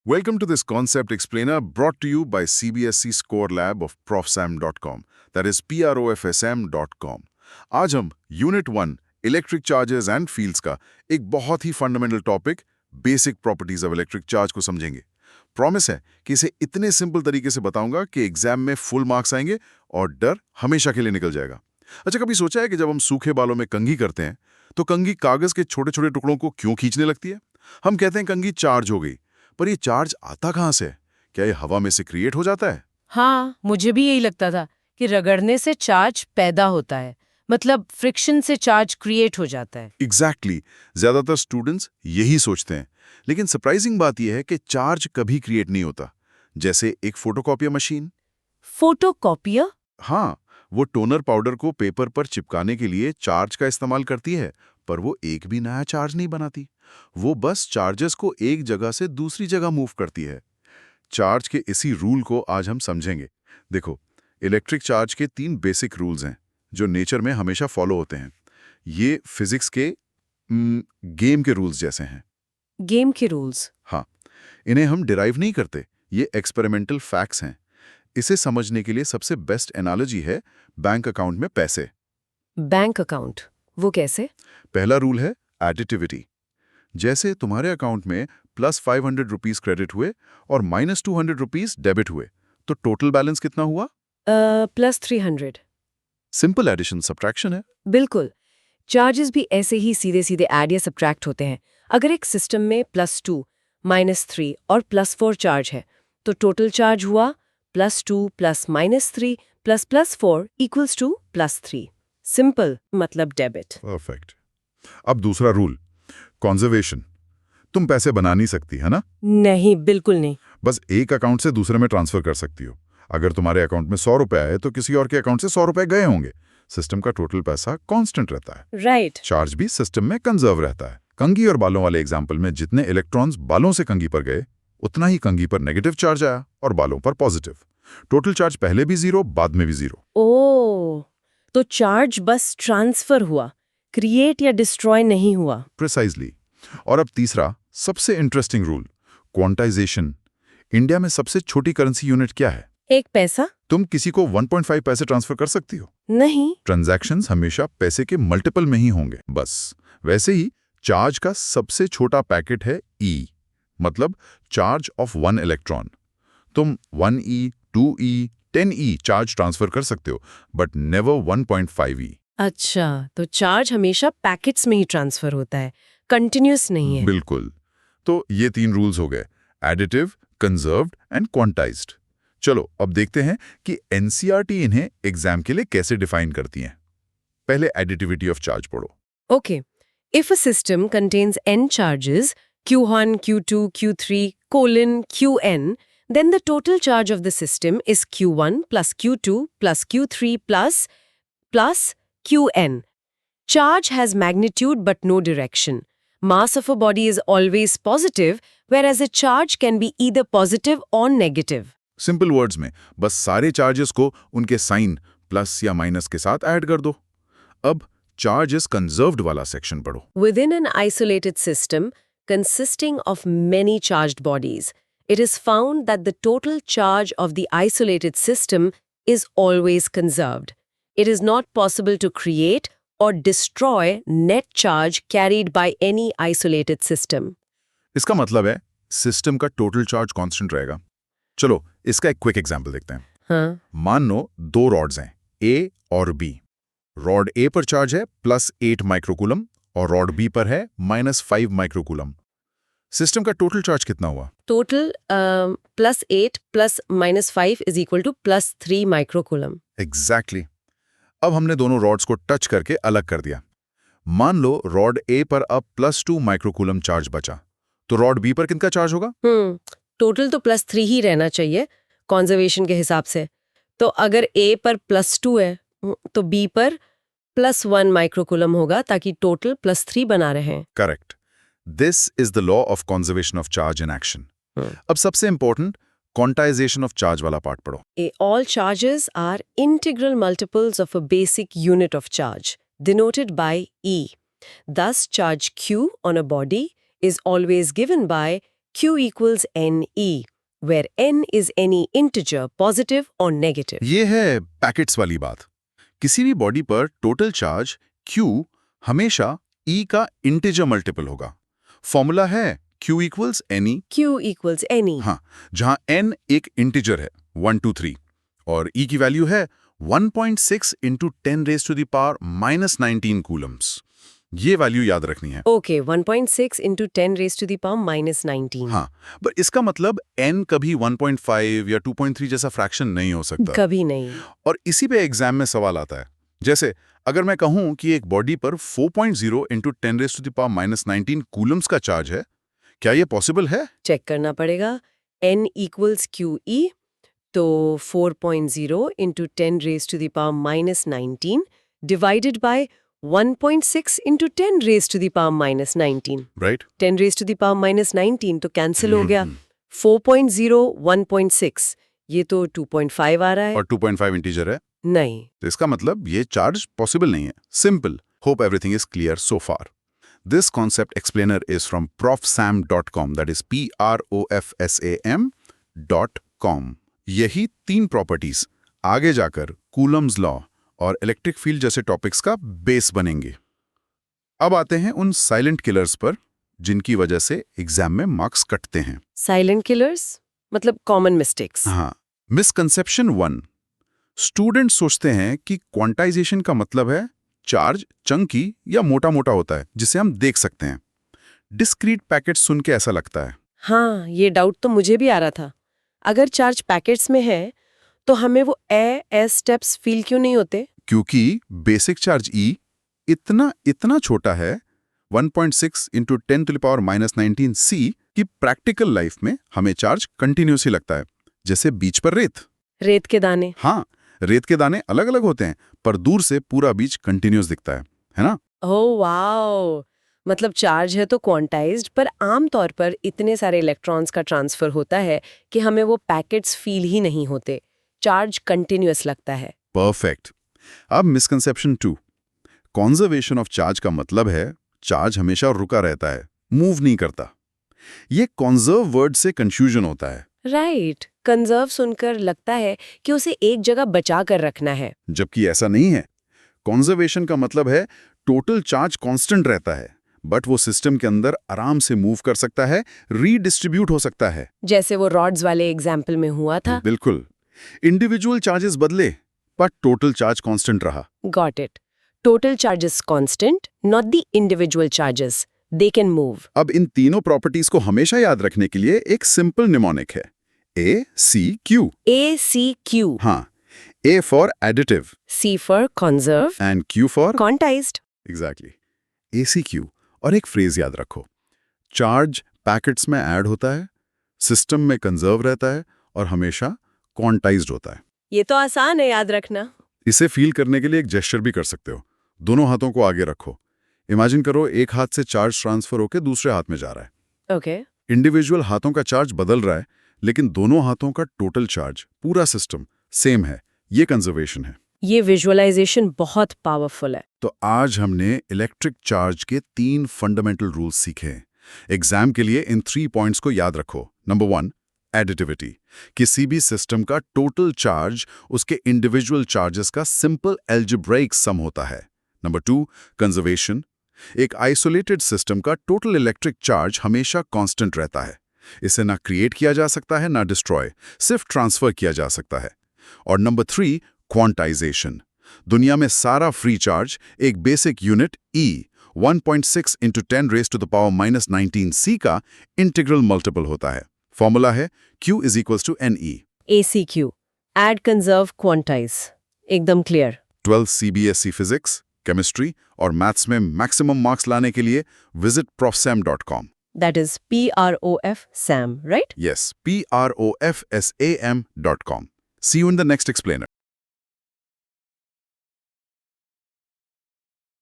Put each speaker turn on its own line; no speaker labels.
Welcome to this concept explainer brought to you by CBSE Score Lab of profsam.com. That is profsm.com. आज हम unit 1 electric charges and fields का एक बहुत ही fundamental topic basic properties of electric charge को समझेंगे। Promise है कि इसे इतने सिंपल तरीके से बताऊंगा कि एग्जाम में फुल मार्क्स आएंगे और डर हमेशा के लिए निकल जाएगा। अच्छा, कभी सोचा है कि जब हम सूखे बालों में कंघी करते हैं तो कंघी कागज के छोटे छोटे टुकड़ों को क्यों खींचने लगती है? हम कहते हैं कंघी चार्ज हो गई, पर ये चार्ज आता कहाँ से? क्या ये हवा में से क्रिएट हो जाता है?
हाँ, मुझे भी यही लगता था कि रगड़ने से चार्ज पैदा होता है, मतलब फ्रिक्शन से चार्ज क्रिएट हो जाता है।
एग्जैक्टली ज्यादातर स्टूडेंट्स यही सोचते हैं, लेकिन सरप्राइजिंग बात यह है कि चार्ज कभी क्रिएट नहीं होता। जैसे एक फोटोकॉपियर मशीन।
फोटोकॉपियर?
हाँ, वो टोनर पाउडर को पेपर पर चिपकाने के लिए चार्ज का इस्तेमाल करती है, पर वो एक भी नया चार्ज नहीं बनाती। वो बस चार्जेस को एक जगह से दूसरी जगह मूव करती है। चार्ज के इसी रूल को आज हम समझेंगे। देखो, इलेक्ट्रिक चार्ज के 3 बेसिक रूल्स हैं जो नेचर में हमेशा फॉलो होते हैं। ये फिजिक्स के गेम के रूल्स जैसे हैं।
गेम के रूल्स?
हाँ, इन्हें हम डिराइव नहीं करते, ये एक्सपेरिमेंटल फैक्ट्स हैं। इसे समझने के लिए सबसे बेस्ट एनालॉजी है बैंक अकाउंट में पैसे।
Bank account? वो कैसे?
पहला रूल है एडिटिविटी। जैसे तुम्हारे अकाउंट में +500 रुपीज क्रेडिट हुए और -200 रुपीज डेबिट हुए, तो टोटल बैलेंस कितना हुआ?
+300।
सिंपल एडिशन सब्ट्रैक्शन है।
बिल्कुल। चार्जेस भी ऐसे ही सीधे सीधे ऐड या सब्ट्रैक्ट होते हैं। अगर एक सिस्टम में +2, -3 और +4 चार्ज है, तो टोटल चार्ज हुआ +2 + -3 + +4 = +3। सिंपल, मतलब डेबिट।
परफेक्ट। अब दूसरा रूल, कंजर्वेशन। तुम पैसे बना नहीं सकती, है ना?
नहीं, बिल्कुल नहीं।
बस एक अकाउंट से दूसरे में ट्रांसफर कर सकती हो। अगर तुम्हारे अकाउंट में 100 रुपए आए तो किसी और के अकाउंट से 100 रुपए गए होंगे। सिस्टम का टोटल पैसा कांस्टेंट रहता है।
राइट।
चार्ज भी सिस्टम में कंजर्व रहता है। कंघी और बालों वाले एग्जाम्पल में जितने इलेक्ट्रॉन्स बालों से कंघी पर गए, उतना ही कंघी पर नेगेटिव चार्ज आया और बालों पर पॉजिटिव। टोटल चार्ज पहले भी 0, बाद में भी 0।
ओह, तो चार्ज बस ट्रांसफर हुआ, क्रिएट या डिस्ट्रॉय नहीं हुआ।
प्रिसाइजली। और अब तीसरा सबसे इंटरेस्टिंग रूल, क्वांटाइजेशन। इंडिया में सबसे छोटी करेंसी यूनिट क्या है?
1 पैसा?
तुम किसी को 1.5 पैसे ट्रांसफर कर सकती हो?
नहीं।
ट्रांजैक्शंस हमेशा पैसे के मल्टीपल में ही होंगे। बस वैसे ही चार्ज का सबसे छोटा पैकेट है E, मतलब चार्ज ऑफ 1 इलेक्ट्रॉन। तुम 1e, 2e, 10e charge transfer कर सकते हो, बट नेवर 1.5e।
अच्छा, तो चार्ज हमेशा पैकेट्स में ही ट्रांसफर होता है, कंटिन्यूअस नहीं है।
बिल्कुल। तो ये 3 रूल्स हो गए, एडिटिव, कंजर्व्ड एंड क्वांटाइज्ड। चलो अब देखते हैं कि एनसीईआरटी इन्हें एग्जाम के लिए कैसे डिफाइन करती हैं। पहले एडिटिविटी ऑफ चार्ज पढ़ो।
Okay. If a system contains n charges, Q1, Q2, Q3, Qn, then the total charge of the system is Q1 plus Q2 plus Q3 plus Qn. Charge has magnitude but no direction. Mass of a body is always positive, whereas a charge can be either positive or negative.
Simple words में बस सारे charges को उनके sign plus या minus के साथ add कर दो। अब चार्ज इज कंजर्व्ड वाला सेक्शन पढ़ो।
Within an isolated system consisting of many charged bodies, it is found that the total charge of the isolated system is always conserved. It is not possible to create or destroy net charge carried by any isolated system.
इसका मतलब है system का total charge constant रहेगा। चलो इसका एक quick example देखते हैं।
हाँ।
मान लो 2 रॉड्स हैं, ए और बी। रॉड ए पर चार्ज है +8 माइक्रोकूलम और रॉड बी पर है -5 माइक्रोकूलम। सिस्टम का टोटल चार्ज कितना हुआ?
Total +8 plus -5 is equal to +3 microcoulomb.
Exactly. अब हमने दोनों रॉड्स को टच करके अलग कर दिया। मान लो रॉड ए पर अब +2 माइक्रोकूलम चार्ज बचा, तो रॉड बी पर कितना चार्ज होगा?
टोटल तो +3 ही रहना चाहिए कॉन्जर्वेशन के हिसाब से। तो अगर A पर +2 है तो B पर +1 माइक्रोकूलम होगा, ताकि टोटल +3 बना रहे।
Correct. This is the law of conservation of charge in action. अब सबसे इंपॉर्टेंट क्वांटाइजेशन ऑफ चार्ज वाला पार्ट पढ़ो।
All charges are integral multiples of a basic unit of charge, denoted by E. Thus, charge Q on a body is always given by Q equals NE, where N is any integer, positive or negative.
ये है packets वाली बात। किसी भी body पर total charge Q हमेशा E का integer multiple होगा। फॉर्मूला है Q equals NE।
Q equals NE.
हाँ, जहां N एक इंटीजर है 1 2 3 और E की वैल्यू है 1.6 into 10 raise to the power -19 coulombs. ये वैल्यू याद रखनी है।
Okay, 1.6 into 10 raised to the power minus 19.
हाँ, पर इसका मतलब N कभी 1.5 या 2.3 जैसा फ्रैक्शन नहीं हो सकता।
कभी नहीं।
और इसी पे एग्जाम में सवाल आता है। जैसे अगर मैं कहूं कि एक बॉडी पर 4.0 into 10 raise to the power -19 coulombs का चार्ज है, क्या ये पॉसिबल है?
चेक करना पड़ेगा। N equals QE, तो 4.0 into 10 raised to the power minus 19 divided by 1.6 into 10 raised to the power minus 19.
Right?
10 raised to the power minus 19 तो cancel हो गया। 4.0, 1.6, ये तो 2.5 आ रहा है।
और 2.5 इंटीजर है,
नहीं।
तो इसका मतलब ये चार्ज पॉसिबल नहीं है। Simple. Hope everything is clear so far. This concept explainer is from profsam.com, that is profsam.com. यही 3 प्रॉपर्टीज आगे जाकर कूलम्स लॉ और इलेक्ट्रिक फील्ड जैसे टॉपिक्स का बेस बनेंगे। अब आते हैं उन साइलेंट किलर्स पर जिनकी वजह से एग्जाम में मार्क्स कटते हैं।
साइलेंट किलर्स मतलब कॉमन मिस्टेक्स।
हाँ, मिसकंसेप्शन 1। स्टूडेंट सोचते हैं कि क्वांटाइजेशन का मतलब है चार्ज चंकी या मोटा मोटा होता है जिसे हम देख सकते हैं। डिस्क्रीट पैकेट सुन के ऐसा लगता है।
हाँ, ये डाउट तो मुझे भी आ रहा था। अगर चार्ज पैकेट्स में है तो हमें वो एस स्टेप्स फील क्यों नहीं होते?
क्योंकि बेसिक चार्ज E इतना छोटा है 1.6 into 10 to the power -19 C कि प्रैक्टिकल लाइफ में हमें चार्ज कंटिन्यूसली लगता है, जैसे बीच पर रेत।
रेत के दाने।
हाँ, रेत के दाने अलग अलग होते हैं पर दूर से पूरा बीच कंटिन्यूस दिखता है ना?
ओह वाओ, मतलब चार्ज है तो क्वांटाइज्ड, पर आमतौर पर इतने सारे इलेक्ट्रॉन्स का ट्रांसफर होता है कि हमें वो पैकेट्स फील ही नहीं होते। चार्ज कंटिन्यूअस लगता है।
परफेक्ट। अब मिसकंसेप्शन 2। कॉन्जर्वेशन ऑफ चार्ज का मतलब है चार्ज हमेशा रुका रहता है, मूव नहीं करता। ये कॉन्जर्व वर्ड से कंफ्यूजन होता है।
राइट, कंजर्व सुनकर लगता है कि उसे एक जगह बचा कर रखना है।
जबकि ऐसा नहीं है। कॉन्जर्वेशन का मतलब है टोटल चार्ज कांस्टेंट रहता है, बट वो सिस्टम के अंदर आराम से मूव कर सकता है, रीडिस्ट्रीब्यूट हो सकता है।
जैसे वो रॉड्स वाले एग्जाम्पल में हुआ था।
बिल्कुल। इंडिविजुअल चार्जेस बदले पर टोटल चार्ज कांस्टेंट रहा।
Got it. Total charges constant, not the individual charges, they can move.
अब इन तीनों प्रॉपर्टीज को हमेशा याद रखने के लिए एक सिंपल निमोनिक है, ACQ।
ACQ।
हाँ, A for additive
C for conserve
and Q for
quantized।
Exactly ACQ। और एक फ्रेज याद रखो, चार्ज पैकेट्स में ऐड होता है, सिस्टम में कंजर्व रहता है और हमेशा क्वांटाइज्ड होता है।
ये तो आसान है याद रखना।
इसे फील करने के लिए एक जेस्चर भी कर सकते हो। दोनों हाथों को आगे रखो। इमेजिन करो एक हाथ से चार्ज ट्रांसफर होकर दूसरे हाथ में जा रहा है।
ओके।
इंडिविजुअल हाथों का चार्ज बदल रहा है, लेकिन दोनों हाथों का टोटल चार्ज, पूरा सिस्टम सेम है। ये कंजर्वेशन है।
ये विजुअलाइजेशन बहुत पावरफुल है।
तो आज हमने इलेक्ट्रिक चार्ज के 3 फंडामेंटल रूल्स सीखे। एग्जाम के लिए इन 3 पॉइंट्स को याद रखो। Number 1, additivity. किसी भी सिस्टम का टोटल चार्ज उसके इंडिविजुअल चार्जेस का सिंपल एल्जेब्राइक सम होता है। Number 2, conservation. एक आइसोलेटेड सिस्टम का टोटल इलेक्ट्रिक चार्ज हमेशा कांस्टेंट रहता है। इसे ना क्रिएट किया जा सकता है ना डिस्ट्रॉय, सिर्फ ट्रांसफर किया जा सकता है। और नंबर 3, क्वांटाइजेशन। दुनिया में सारा फ्री चार्ज एक basic unit E 1.6 into 10 raise to the power -19 C का इंटीग्रल मल्टीपल होता है। फॉर्मूला है Q is equals to NE।
ACQ, add, conserve, quantize. एकदम क्लियर।
12 CBSE फिजिक्स, केमिस्ट्री और मैथ्स में मैक्सिमम मार्क्स लाने के लिए visit profsam.com।
That is PROFSAM, right?
Yes, PROFSAM.com. See you in the next explainer.